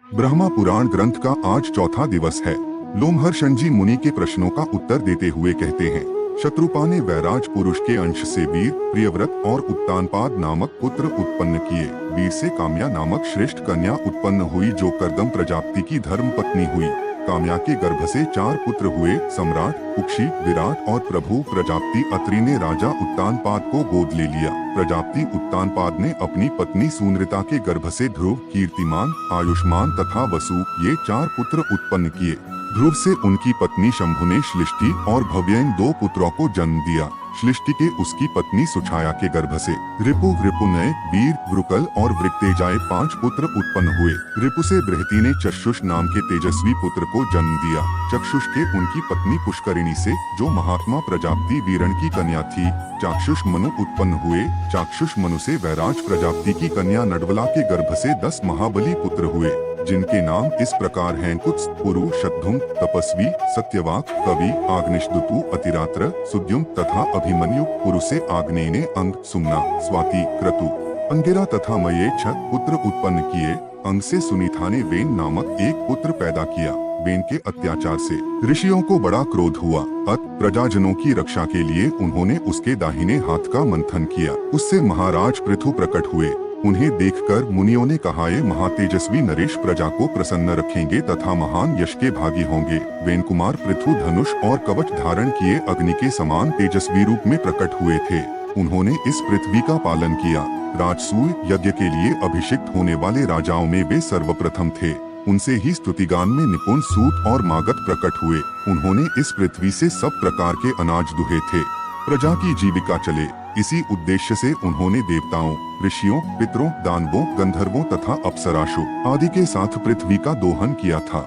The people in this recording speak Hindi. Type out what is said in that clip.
ब्रह्मा पुराण ग्रंथ का आज चौथा दिवस है। लोमहर्षण मुनि के प्रश्नों का उत्तर देते हुए कहते हैं, शत्रुपा ने वैराज पुरुष के अंश से वीर, प्रियव्रत और उत्तानपाद नामक पुत्र उत्पन्न किए। वीर से काम्या नामक श्रेष्ठ कन्या उत्पन्न हुई जो कर्दम प्रजापति की धर्म पत्नी हुई। काम्या के गर्भ से 4 पुत्र हुए, सम्राट, कुक्षी, विराट और प्रभु प्रजापति अत्रि ने राजा उत्तानपाद को गोद ले लिया। प्रजापति उत्तानपाद ने अपनी पत्नी सुनृता के गर्भ से ध्रुव, कीर्तिमान, आयुष्मान तथा वसु ये 4 पुत्र उत्पन्न किए। ध्रुव से उनकी पत्नी शंभु ने श्लिष्टि और भव्यन 2 पुत्रों को जन्म दिया। श्लिष्टि के उसकी पत्नी सुछाया के गर्भ से रिपु, वृपुनय, वीर, वृकल और वृक्तेजाए 5 पुत्र उत्पन्न हुए। रिपु से बृहति ने चक्षुष नाम के तेजस्वी पुत्र को जन्म दिया। चक्षुष के उनकी पत्नी पुष्करिणी से, जो महात्मा प्रजापति वीरण की कन्या थी, चाक्षुष मनु उत्पन्न हुए। चाक्षुष मनु से वैराज प्रजापति की कन्या नडवला के गर्भ से 10 महाबली पुत्र हुए, जिनके नाम इस प्रकार हैं, कुत्स, पुरु, शतधुम, तपस्वी, सत्यवाक, कवि, आग्निशदुतु, अतिरात्र, सुद्युम तथा अभिमन्यु। पुरु से आग्नेय ने अंग, सुमना, स्वाति, क्रतु, अंगिरा तथा मये 6 पुत्र उत्पन्न किए। अंग से सुनीता ने वेन नामक एक पुत्र पैदा किया। वेन के अत्याचार से ऋषियों को बड़ा क्रोध हुआ। प्रजाजनों की रक्षा के लिए उन्होंने उसके दाहिने हाथ का मंथन किया। उससे महाराज पृथु प्रकट हुए। उन्हें देखकर मुनियों ने कहा, ये महातेजस्वी नरेश प्रजा को प्रसन्न रखेंगे तथा महान यश के भागी होंगे। वेन कुमार पृथु धनुष और कवच धारण किए अग्नि के समान तेजस्वी रूप में प्रकट हुए थे। उन्होंने इस पृथ्वी का पालन किया। राजसूय यज्ञ के लिए अभिषिक्त होने वाले राजाओं में वे सर्वप्रथम थे। उनसे ही स्तुतिगान में निपुण सूत और मागध प्रकट हुए। उन्होंने इस पृथ्वी से सब प्रकार के अनाज दुहे थे। प्रजा की जीविका चले, इसी उद्देश्य से उन्होंने देवताओं, ऋषियों, पितरों, दानवों, गंधर्वों तथा अप्सराशु आदि के साथ पृथ्वी का दोहन किया था।